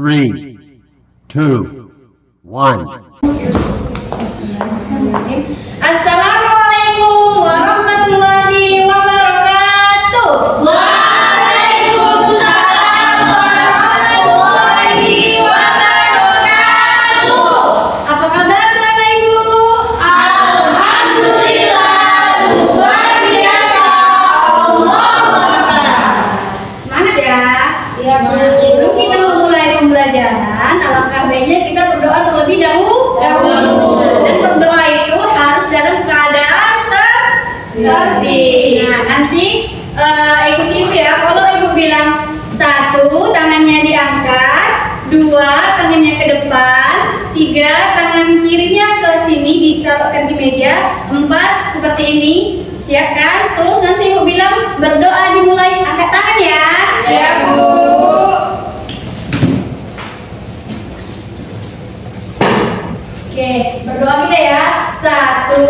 3, 2, 1. Assalamualaikum warahmatullahi wabarakatuh. Waalaikumsalam warahmatullahi wabarakatuh. Apa kabar Bapak Ibu? Alhamdulillah, luar biasa. Allahu Akbar. Semangat ya. Ya, sebelum kita memulai pembelajaran, alangkah baiknya kita berdoa terlebih dahulu. Dan berdoa itu harus dalam keadaan tertib. Nah, nanti ikuti ibu ya. Kalau ibu bilang 1, tangannya diangkat, 2, tangannya ke depan, 3, tangan kirinya ke sini ditaruhkan di meja, 4, seperti ini. Siap kan? Terus nanti ibu bilang berdoa dimulai. Angkat tangan ya. Ya, Bu. Oke, berdoa kita ya. 1,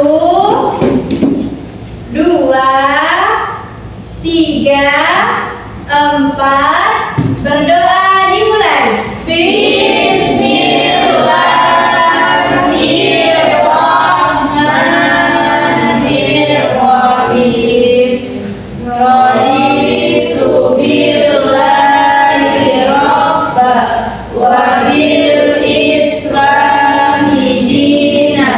2, 3, 4. Berdoa dimulai. Bismillahirrahmanirrahim. Raditu billahi rabba wa bil islami dina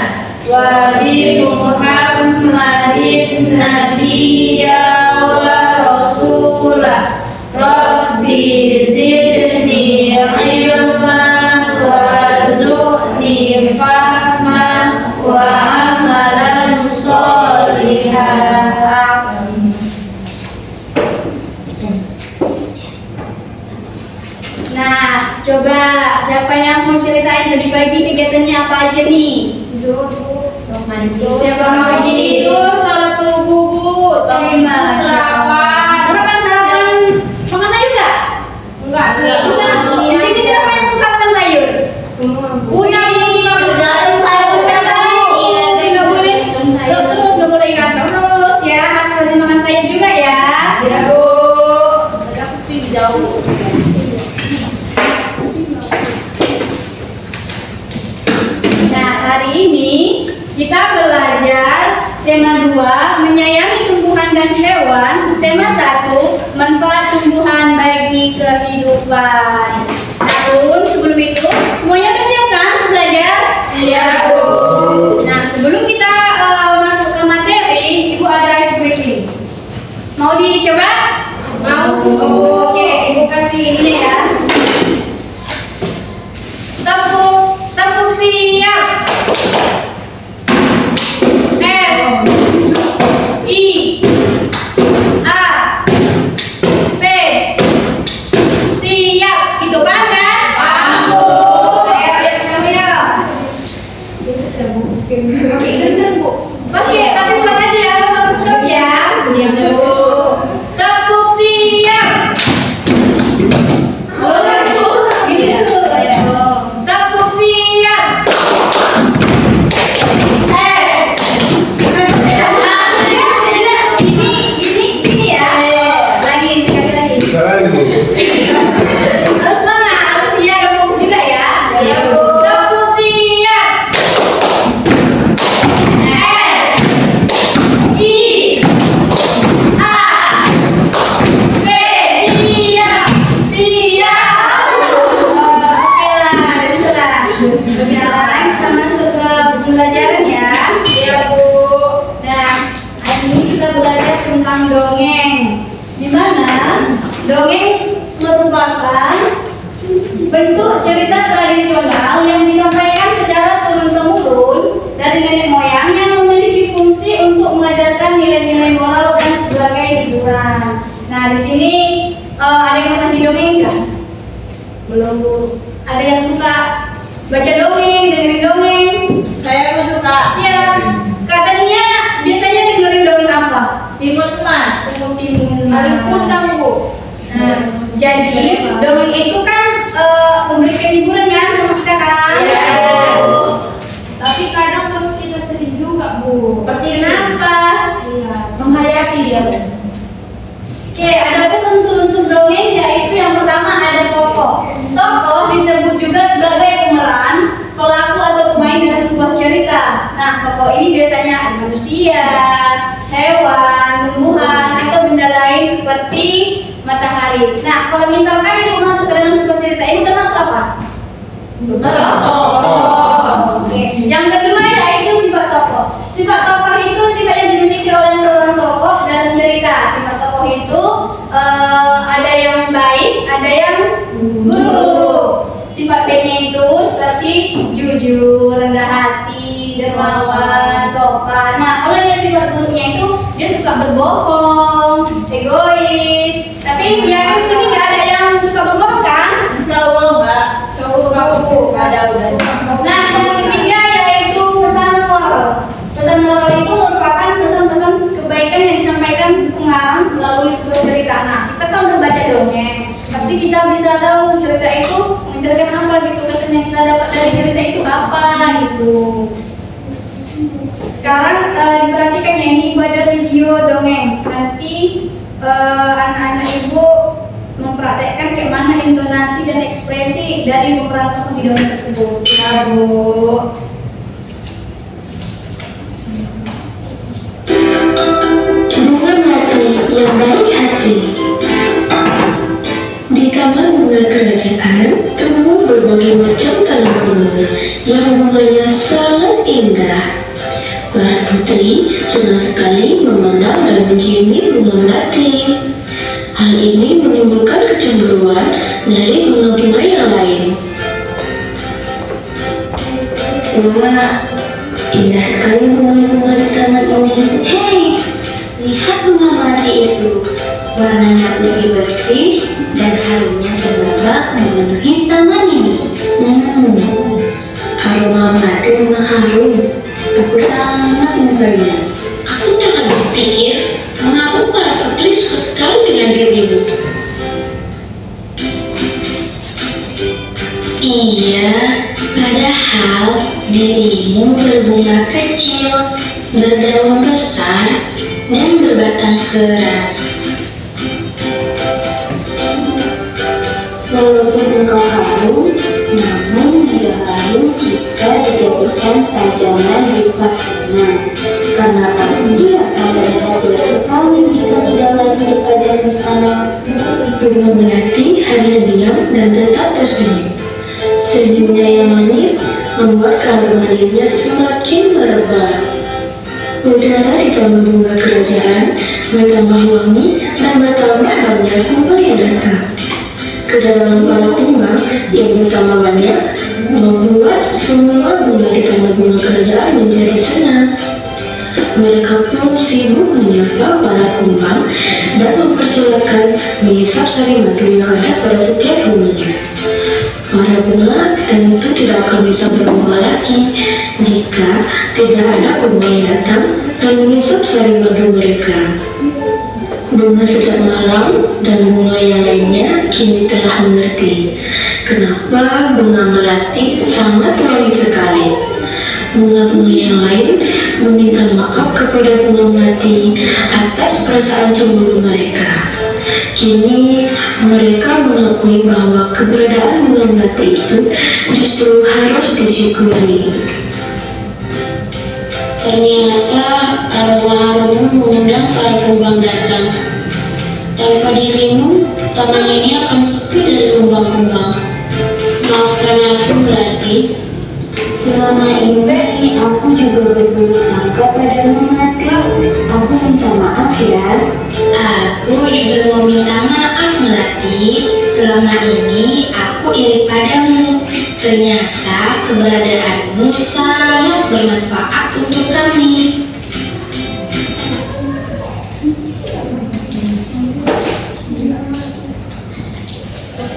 wa bi Muhammadin nabiyya wa rasulah. Rabbi zidni ilman warzuqni fahman wa amalan sholihan. Nah, coba siapa yang mau ceritain tadi pagi kegiatannya apa aja nih? Siapa yang pagi? Salat subuh, Bu. Sama sarapan. Sarapan makan sayur nggak? Enggak. Di sini siapa yang suka makan sayur? Punya Dalam sayur kan nggak boleh. Terus nggak boleh ikan terus ya. Harus rajin makan sayur juga ya. Ya, Bu. Jauh. Nah, hari ini kita belajar tema 2, menyayangi tumbuhan dan hewan. Subtema 1, manfaat tumbuhan bagi kehidupan. Namun sebelum itu, semuanya udah siap kan untuk belajar? Siap, Bu. Nah, sebelum kita masuk ke materi, Ibu ada ice breaking. Mau dicoba? Mau, Bu. Oke, Ibu kasih ini ya. Tepuk siap. S I A P. Siap. Itu paham kan? Paham, Bu. Biar kamu ya. Oke, itu Bu. Oke, tapi buat aja ya, harus terus ya. Iya, Bu. Tepuk siap. Boleh, Bu. Gini dulu ya. Tepuk siap. Ini ya. Lagi sekali lagi. Harus semangat, harus siap dan fokus juga ya. Iya, Bu. Tepuk siap. S I A P. Siap. Siap. Oke lah, bisa lah. Sekarang kita masuk ke pembelajaran ya. Iya, Bu. Nah, hari ini kita belajar tentang dongeng. Di mana dongeng merupakan bentuk cerita tradisional yang disampaikan secara turun-temurun dari nenek moyang yang memiliki fungsi untuk mengajarkan nilai-nilai moral dan sebagai hiburan. Nah, di sini ada yang pernah didongengkan? Belum, Bu. Ada yang suka baca dongeng, dengerin dongeng? Saya suka. Iya, katanya biasanya dengerin dongeng apa? Timun emas. Timun Paling kundang, Bu. Nah, jadi dongeng itu kan memberikan hiburan kan sama kita kan? Iya. Tapi kadang buat kita sedih juga, Bu. Seperti kenapa? Iya. Menghayati ya, Bu. Oke, ada pun unsur-unsur dongeng yaitu yang pertama ada tokoh. Tokoh disebut tokoh ini biasanya ada manusia, hewan, tumbuhan, atau benda lain seperti matahari. Nah, kalau misalkan itu masuk ke dalam sebuah cerita ini termasuk apa? Oke. Yang kedua yaitu sifat tokoh. Sifat tokoh itu sifat yang dimiliki oleh seorang tokoh dalam cerita. Sifat tokoh itu ada yang baik, ada yang buruk. Sifat baiknya itu seperti jujur, rendah hati, dermawan, sopan. Nah, kalau yang sifat buruknya itu dia suka berbohong, egois. Tapi yang di sini nggak ada yang suka berbohong kan? Insya Allah nggak. Ada udah. Nah, yang ketiga yaitu pesan moral. Pesan moral itu merupakan pesan-pesan kebaikan yang disampaikan pengarang melalui sebuah cerita. Nah, kita kan udah baca dongeng, pasti kita bisa tahu cerita itu menceritakan apa gitu, kesan yang kita dapat dari cerita itu apa gitu. Sekarang diperhatikan ya, ini ibu ada video dongeng. Nanti anak-anak ibu mempraktekkan kayak mana intonasi dan ekspresi dari pemeran tokoh di dongeng tersebut. Ya, Bu. Bunga melati yang baik hati. Di taman bunga kerajaan tumbuh berbagai macam tanaman bunga yang bunganya sangat indah. Para putri senang sekali memandang dan menciumi bunga melati. Hal ini menimbulkan kecemburuan dari bunga-bunga yang lain. Wah, indah sekali bunga-bunga di taman ini. Hei, lihat bunga melati itu. Warnanya lebih bersih dan harumnya semerbak memenuhi taman ini. Aroma melati bunga harum. Aku sangat menyukainya. Aku tak habis pikir, mengapa para putri suka sekali dengan dirimu. Iya, padahal dirimu berbunga kecil, berdaun besar, dan berbatang keras. Walaupun engkau harum, namun tidak lain jika dijadikan tajaman di vas bunga. Karena pasti akan terlihat jelek sekali jika sudah lagi dipajang di sana. Bunga melati hanya diam dan tetap tersenyum. Senyumnya yang manis membuat keharumannya semakin merebak. Udara di taman bunga kerajaan bertambah wangi dan bertambah banyak bunga yang datang. Kedatangan para kumbang yang bertambah banyak membuat semua bunga di taman bunga kerajaan menjadi senang. Mereka pun sibuk menyapa para kumbang dan mempersilakan menghisap sari madu yang ada pada setiap bunganya. Para bunga tentu tidak akan bisa berbunga lagi jika tidak ada kumbang yang datang dan menghisap sari madu mereka. Bunga sedang malam dan bunga yang lainnya kini telah mengerti kenapa bunga melati sangat wangi sekali. Bunga-bunga yang lain meminta maaf kepada bunga melati atas perasaan cemburu mereka. Kini mereka mengakui bahwa keberadaan bunga melati itu justru harus disyukuri. Ternyata aroma harum mengundang para kumbang datang. Tanpa dirimu, taman ini akan sepi dari kumbang-kumbang. Maafkan aku, Melati. Selama ini aku juga berburuk sangka padamu, Melati. Aku minta maaf ya. Aku juga mau minta maaf, Melati. Selama ini aku iri padamu. Ternyata keberadaanmu sangat bermanfaat untuk kami.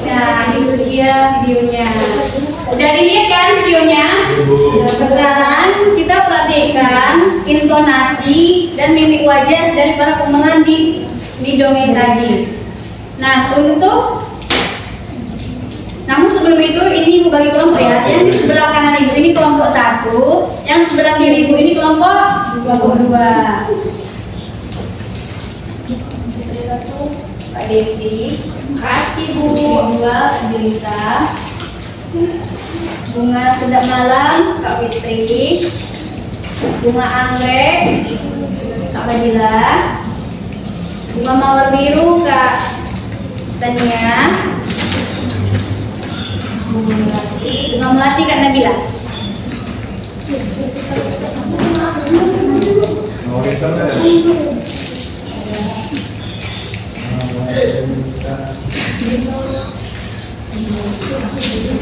Nah, itu dia videonya. Udah dilihat kan videonya? Sekarang kita perhatikan intonasi dan mimik wajah dari para pemeran di dongeng tadi. Nah, namun sebelum itu ini ibu bagi kelompok ya. Yang di sebelah kanan ibu ini kelompok 1, yang sebelah kiri ibu ini kelompok 2. Putri 1, Kak Desi, Kak Ibu 2, Jelita, Bunga Sedap Malam, Kak Fitri, bunga anggrek Kak Badila, bunga mawar biru Kak Tania, bunga melati Kak Nabila.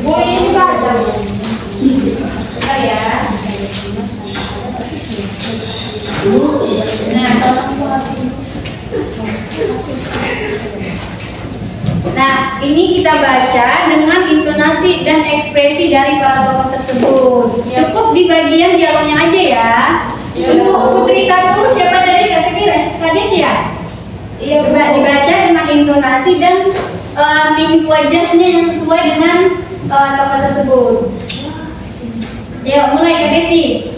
Bu, ini dibaca. Bentar ya. Nah, ini kita baca dengan intonasi dan ekspresi dari para tokoh tersebut. Cukup di bagian dialognya aja ya. Untuk putri satu, siapa tadi Kak Sekira? Kak Desia? Iya, coba dibaca dengan intonasi dan mimik wajahnya yang sesuai dengan tokoh tersebut. Ya, mulai Kak Desi.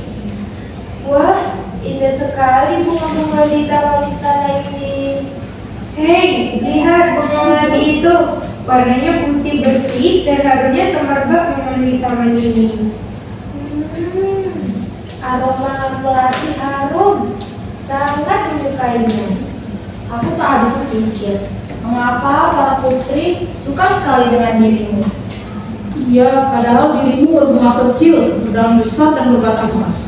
Wah, indah sekali bunga-bunga di taman istana ini. Hei, lihat bunga melati itu. Warnanya putih bersih dan harumnya semerbak memenuhi taman ini. Aroma melati harum, sangat menyukainya. Aku tak habis pikir, mengapa para putri suka sekali dengan dirimu. Iya, padahal dirimu berbunga kecil, berdaun besar dan berbatang emas.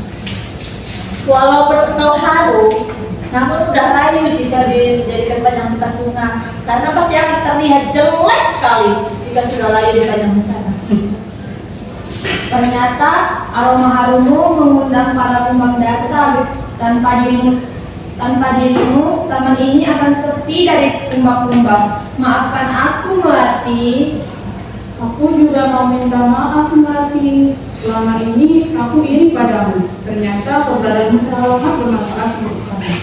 Walau berkenal harum, namun udah layu jika dijadikan panjang bekas bunga, karena pasti akan terlihat jelek sekali jika sudah layu dipajang di sana. Ternyata aroma harummu mengundang para kumbang datang. Tanpa dirimu, taman ini akan sepi dari kumbang-kumbang. Maafkan aku, Melati. Aku juga mau minta maaf, Melati. Selama ini aku iri padamu. Ternyata keberadaanmu sangat bermanfaat untuk kamu.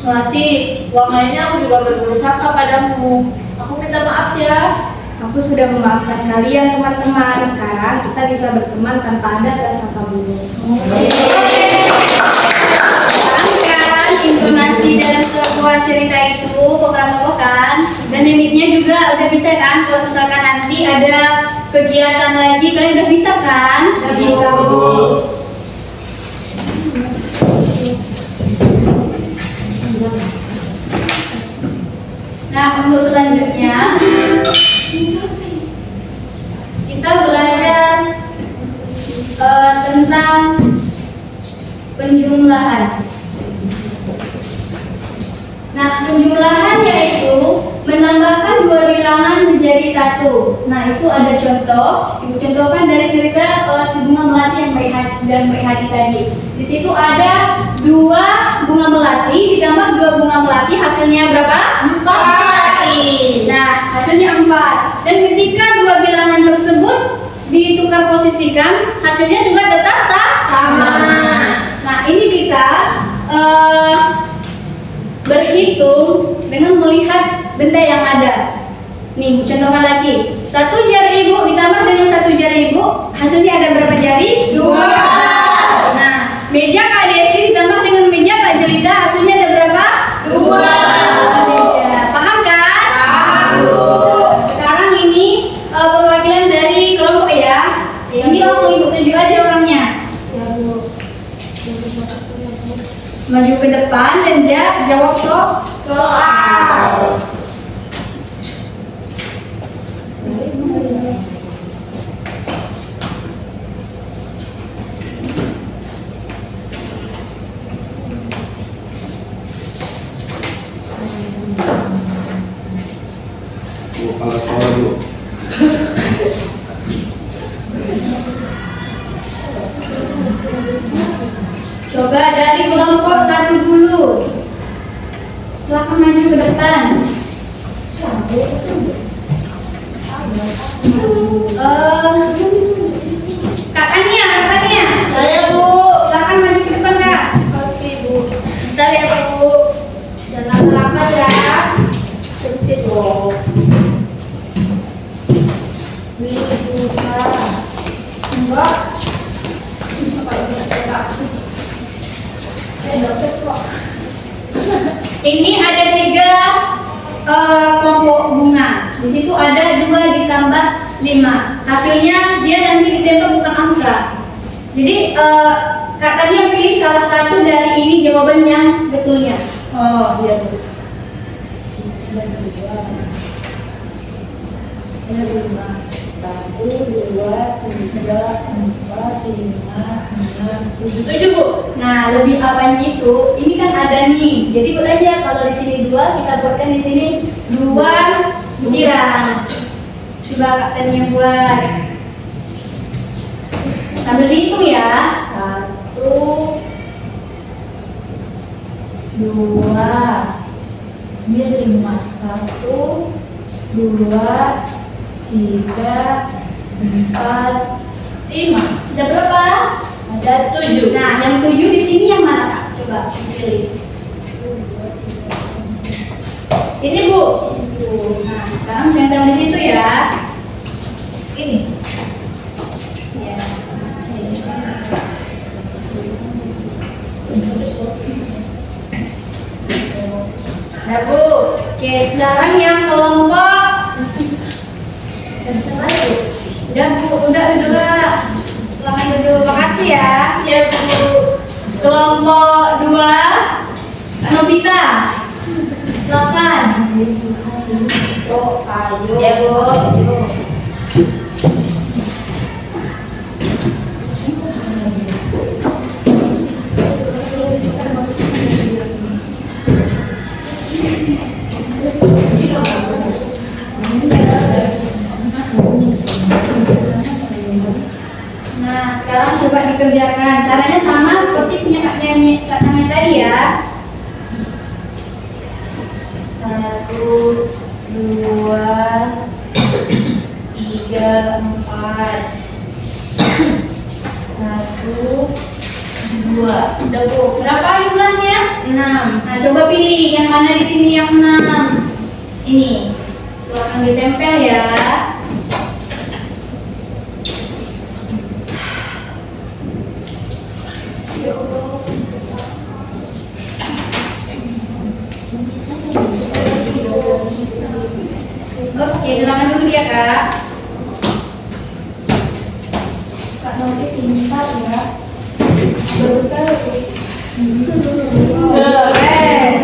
Melati, selama ini aku juga berusaha padamu. Aku minta maaf ya. Aku sudah memaafkan kalian teman-teman. Sekarang kita bisa berteman tanpa ada prasangka buruk. Kan intonasi dalam sebuah cerita itu pemeran kan, dan mimiknya juga udah bisa kan. Kalau misalkan nanti ada kegiatan lagi, kalian udah bisa kan? Udah bisa. Nah, untuk selanjutnya kita belajar tentang penjumlahan. Nah, penjumlahan yaitu menambahkan dua bilangan menjadi satu. Nah, itu ada contoh. Ibu contohkan dari cerita si bunga melati yang Baik Hadi tadi. Di situ ada dua bunga melati ditambah dua bunga melati, hasilnya berapa? 4. Nah, hasilnya 4. Dan ketika dua bilangan tersebut ditukar posisikan, hasilnya juga tetap sama. Nah, ini kita berhitung dengan melihat benda yang ada. Nih, Bu, contohkan lagi. Satu jari ibu ditambah dengan satu jari ibu, hasilnya ada berapa jari? 2. Nah, meja Kak Desi ditambah dengan meja Kak Jelita, hasilnya ada berapa? 2. Paham kan? Paham, Bu. Sekarang ini perwakilan dari kelompok ya. Ini langsung ibu tunjuk aja orangnya. Ya, Bu. Maju ke depan dan jawab soal. Kepala sekolah dulu. Coba dari kelompok 1 dulu. Silakan maju ke depan. Kak Tania. Saya, Bu. Silakan maju ke depan, Kak. Oke, Bu. Bentar ya, Bu. Jangan lama ya. Sedikit dong. Ini susah. Enggak. Susah kalau kita satu. Dapat kok. Ini ada 3 kelompok bunga. Di situ ada 2 ditambah 5. Hasilnya dia nanti ditembak bukan angka. Jadi Kak Tania pilih salah satu dari ini jawaban yang betulnya. Oh, iya Bu. Satu, dua, tiga, empat, lima, enam, tujuh Bu. Nah, lebih apanya itu? Ini kan ada nih. Jadi buat aja kalau di sini 2, kita buatkan di sini 2 butiran. Coba Kak Tania buat. Sambil dihitung ya. 1, 2, ini 5. 1, 2, 3, 4, 5. Ada berapa? Ada 7. Nah, yang 7 di sini yang mana Kak? Coba pilih. Ini Bu. Nah, sekarang tempel di situ ya. Ini. Ya. Nah Bu. Oke, sekarang yang kelompok. Udah bisa lagi. Udah Bu, udah. Silakan duduk. Makasih ya. Iya Bu. Kelompok 2 Nobita. Silakan. Oh, ayo. Ya Bu. Nah, sekarang coba dikerjakan. Caranya sama seperti punya Kak Nami tadi ya. 1, 2, 3, 4. 1, 2. Udah Bu. Berapa jumlahnya? 6. Nah, coba pilih yang mana di sini yang 6. Ini. Silakan ditempel ya. Oke, silakan dulu ya Kak. Kak Novi pintar ya. Baru tahu. Keren.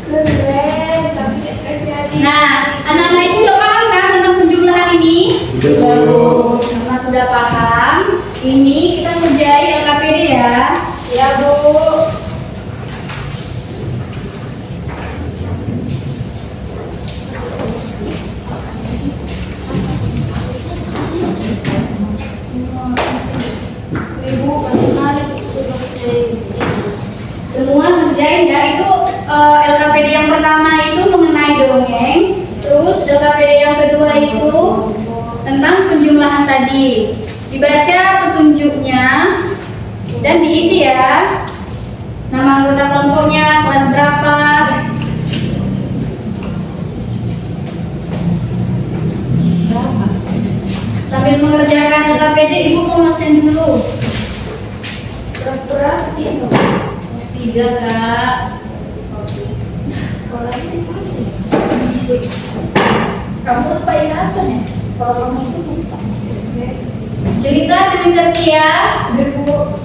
Keren. Tapi kasih hati. Nah, anak-anak ibu udah paham kan tentang penjumlahan ini? Sudah Bu. Karena sudah paham, ini kita ngerjain LKPD ya. Ya Bu. Ibu, bagaimana semua ngerjain ya. Itu LKPD yang pertama itu mengenai dongeng. Terus LKPD yang kedua itu tentang penjumlahan tadi. Dibaca petunjuknya dan diisi ya. Nama anggota kelompoknya, kelas berapa. Sambil mengerjakan LKPD, ibu mau mesen dulu. Kelas berapa? Kelas 3 Kak. Sekolahnya di mana? Kamu lupa ingatan ya? Kalau kamu itu lupa. Cerita Dewi Setia. Hadir Bu.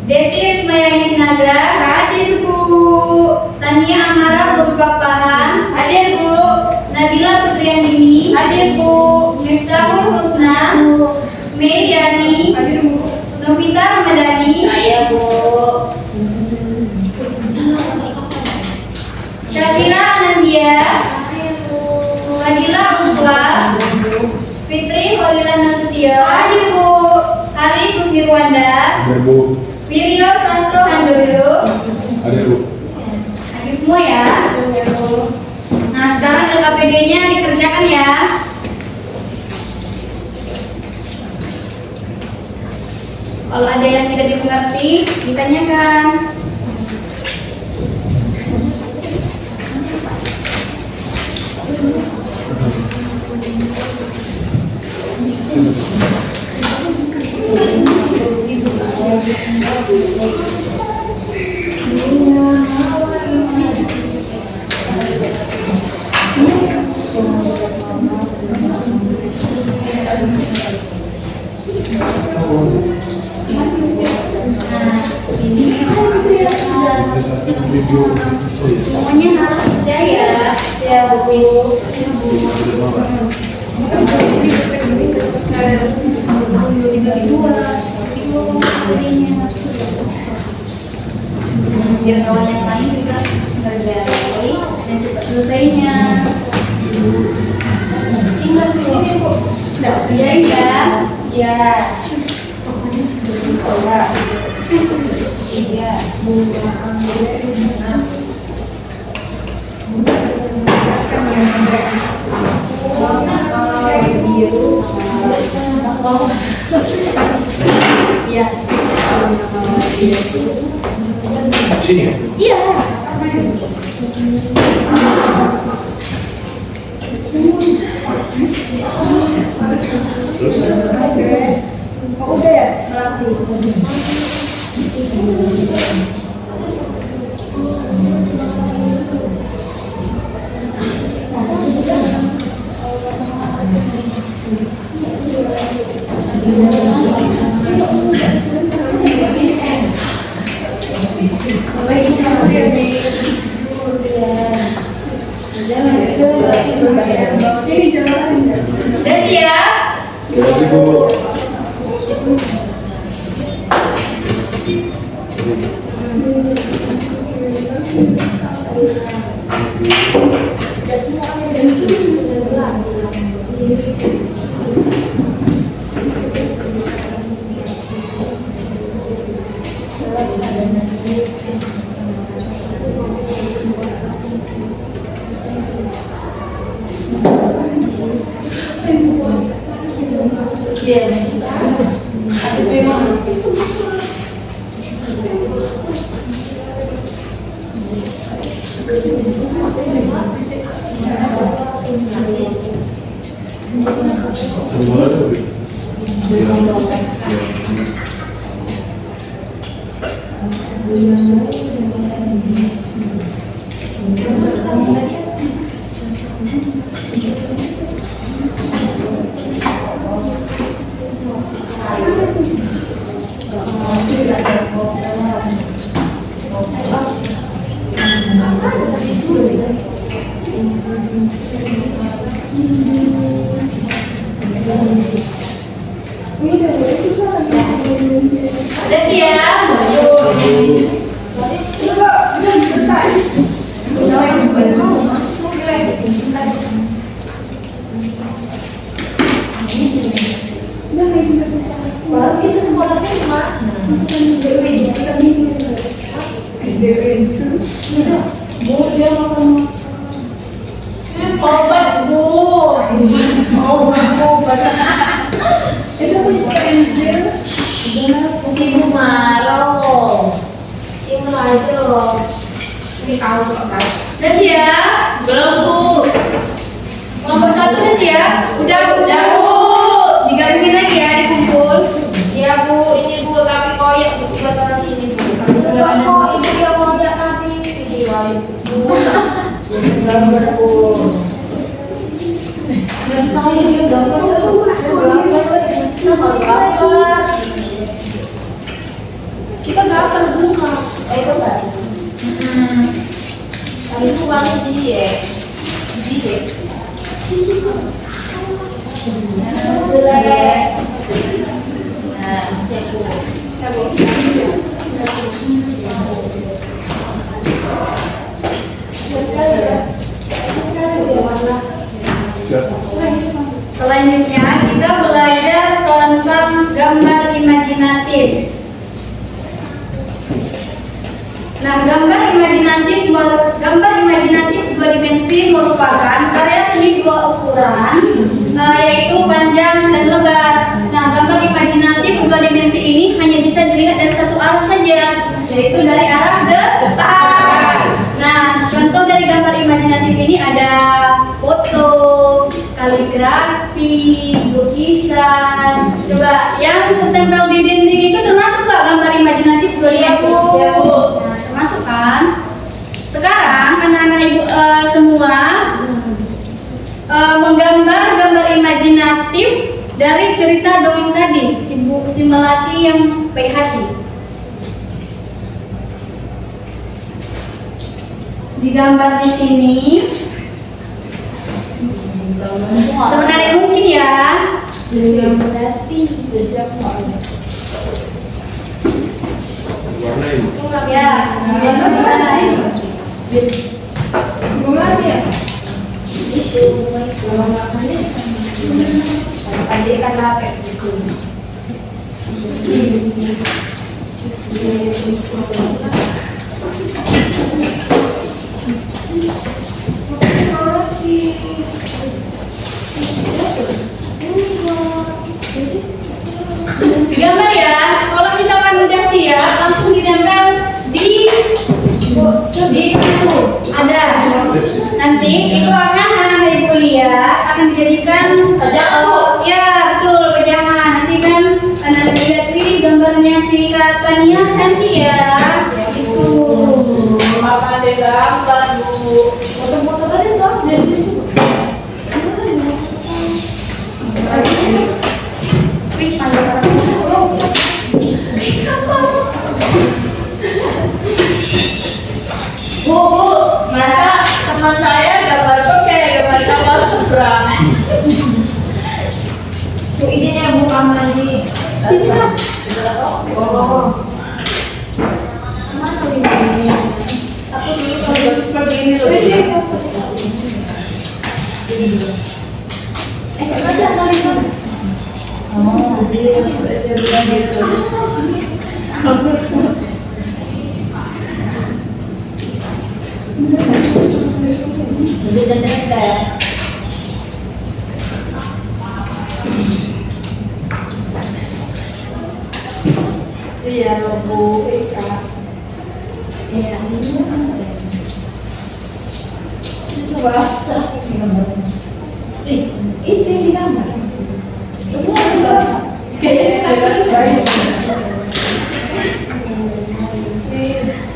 Desi Rismayani Sinaga. Hadir Bu. Tania Amara Burpapahan. Hadir Bu. Nabila Putriandini. Hadir Bu. Miftahul Husna. Mei Yani. Hadir Bu. Novita Ramadhani. Saya Bu. Syakira Anandia. Fadila Ruswa. Fitri Holila Nasution. Hadir Bu. Hari Kusnirwanda. Hadir Bu. Wiryo Sastro Handoyo. Hadir Bu. Hadir semua ya. Nah, sekarang LKPD-nya dikerjakan ya. Kalau ada yang tidak dimengerti, ditanyakan. Video. Oh iya. Semuanya harus percaya. Ya, Bu. Dibagi dua. Biar kawan yang lain juga hargai dan cepat selesainya. Singkat sini Bu. Udah kerjain ya. Ya. Iya. Iya. Sini ya? Iya. Terus? Udah ya melatih. Udah siap? Jadi Bu. Iya. Habis memang. Semua ada Bu. Udah siap? Baru kita sekolahnya di mana? Dia makan Obat Bu. Ibu marah. Cuma aja. Ini kau kok. Udah siap? Belum Bu. Nomor 1 udah siap? Udah Bu. Udah Bu. Digabungin lagi ya, dikumpul. Iya Bu, ini Bu, tapi koyak Bu buat orang ini Bu. Kok ibu yang mau lihat nanti video Bu. Gambar Bu. Dan tahu dia gambar Bu. Gambar. Kita gambar buka. Itu enggak? Tapi itu warna dia. Dia. Selanjutnya kita belajar tentang gambar imajinatif. Nah, gambar imajinatif dua dimensi merupakan karya seni dua ukuran, yaitu panjang dan lebar. Nah, gambar imajinatif dua dimensi ini hanya bisa dilihat dari satu arah saja, yaitu dari arah depan. Nah, contoh dari gambar imajinatif ini ada foto, kaligrafi, lukisan. Coba yang tertempel di dinding itu termasuk nggak gambar imajinatif dua dimensi? Ya, Bu. Nah, termasuk kan? Sekarang anak-anak ibu semua menggambar gambar imajinatif dari cerita dongeng tadi, si Melati yang baik hati. digambar di sini sebenarnya mungkin ya. Warnain. Ya, gambar ya. Kalau misalkan udah siap, langsung ditempel di itu ada. Nanti itu akan anak ibu lihat akan dijadikan ya betul pajangan. Nanti kan anak lihat nih gambarnya si Kak Tania cantik ya. Itu. Mama ada gambar Bu. Foto-foto tadi tuh Bu, masa teman saya gambar kok kayak gambar kapal seberang. Bu idenya Bu Kamali. sini lah. Oh. Aku dulu kalau seperti ini loh. Masa kali kan? Oh, dia bilang gitu. Jadi dan kayak iya Bu Eka. Ya, ini sebuah Itu yang digambar. semua juga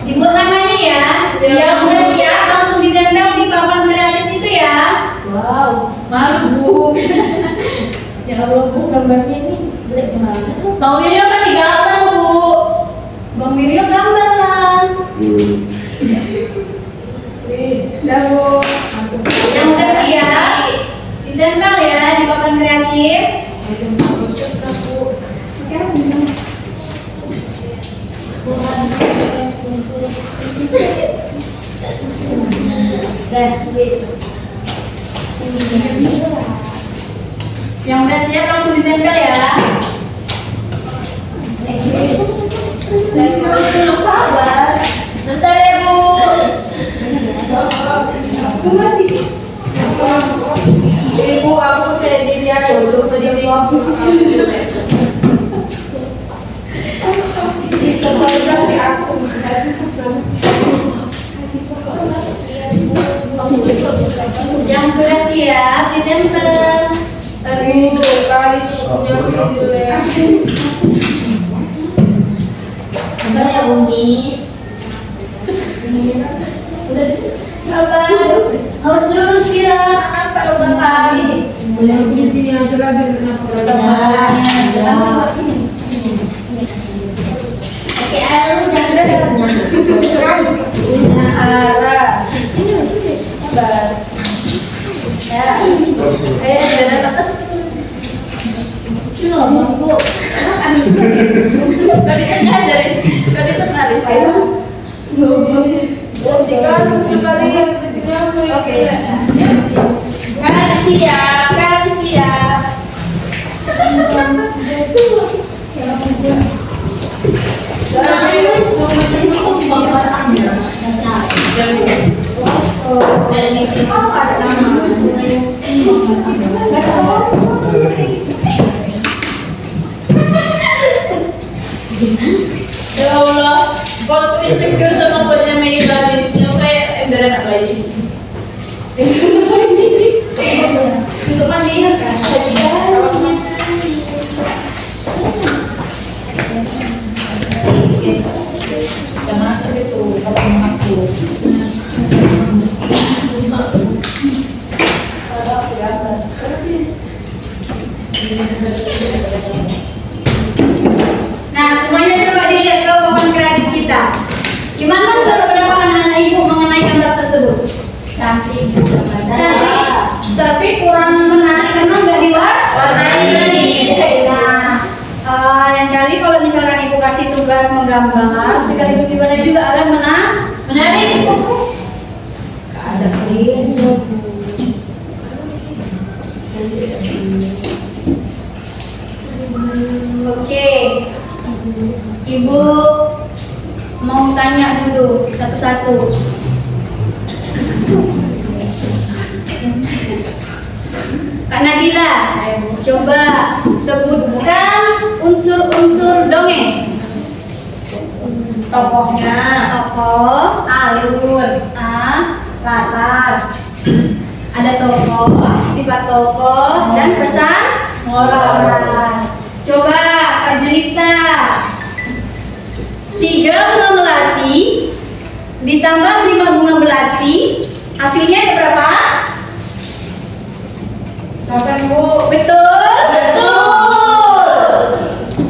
Dibuat namanya ya. Yang udah siap langsung ditempel di papan kreatif itu ya. wow, malu Bu. Ya Allah Bu, gambarnya ini jelek banget. Bang Wiryo kan digambar Bu. Bang Wiryo gambar lah. Dah Bu. Yang udah siap ditempel ya di papan kreatif. Yang udah siap langsung ditempel ya. Sabar. Bentar ya Bu. Ibu aku saya dilihat dulu berdiri waktu diterbang di aku. Yang sudah siap ditempel. Tapi kali punya jelek. Sabar ya Bumi. Sabar. Awas dulu kira apa udah Boleh di sini aja lah biar kenapa Oke, air lu jangan dekatnya. Ara. Sabar. Ya. Kayak ada deket. Loh, Bu. Anis. Tadi kan ngajarin. Tadi tuh narik. Oke. Kalian siap, kalian siap. Ya Allah, buat insecure sama punya Meira di kayak emberan apa lagi? Itu masih ingat kan? Jangan sampai itu kata aku. Nah, semuanya coba dilihat ke papan kreatif kita. Gimana menurut pendapat anak-anak ibu mengenai gambar tersebut? Cantik, tapi kurang menarik karena nggak diwarnai. Nah, lain kali kalau misalkan ibu kasih tugas menggambar, sekaligus diwarnai juga akan menarik. Ada print. Oke, ibu mau tanya dulu satu-satu. Kak Nabila, coba sebutkan unsur-unsur dongeng. Tokohnya, Tokoh, alur, latar. Ada tokoh, sifat tokoh, dan pesan moral. Coba Kak Jelita. 3 bunga melati ditambah 5 bunga melati, hasilnya ada berapa? 8 Bu. Betul? Betul.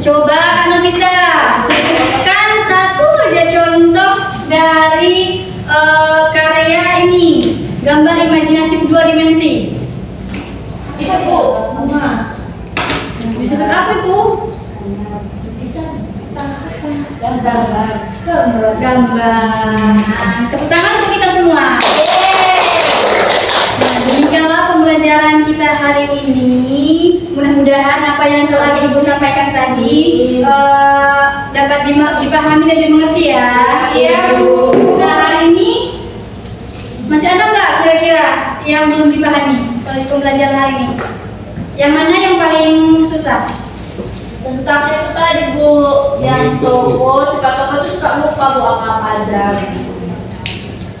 Coba Kak Nobita, sebutkan satu aja contoh dari karya ini, gambar imajinatif 2 dimensi. Itu Bu, bunga. Disebut apa itu? Gambar. Tepuk tangan untuk kita semua. Nah, demikianlah pembelajaran kita hari ini. Mudah-mudahan apa yang telah Ibu sampaikan tadi dapat dipahami dan dimengerti ya. Iya, Bu. Nah, hari ini masih ada nggak kira-kira yang belum dipahami dari pembelajaran hari ini? Yang mana yang paling susah? tentang itu tadi Bu, yang tokoh, sifat tokoh itu suka lupa Bu apa-apa aja.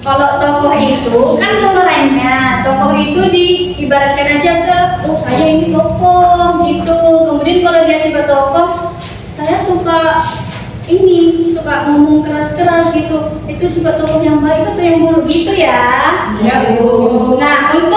Kalau tokoh itu kan pemerannya, tokoh itu diibaratkan aja ke, oh saya ini tokoh gitu. Kemudian kalau dia sifat tokoh, saya suka ngomong keras-keras gitu. Itu sifat tokoh yang baik atau yang buruk gitu ya? Ya, Bu. Nah, untuk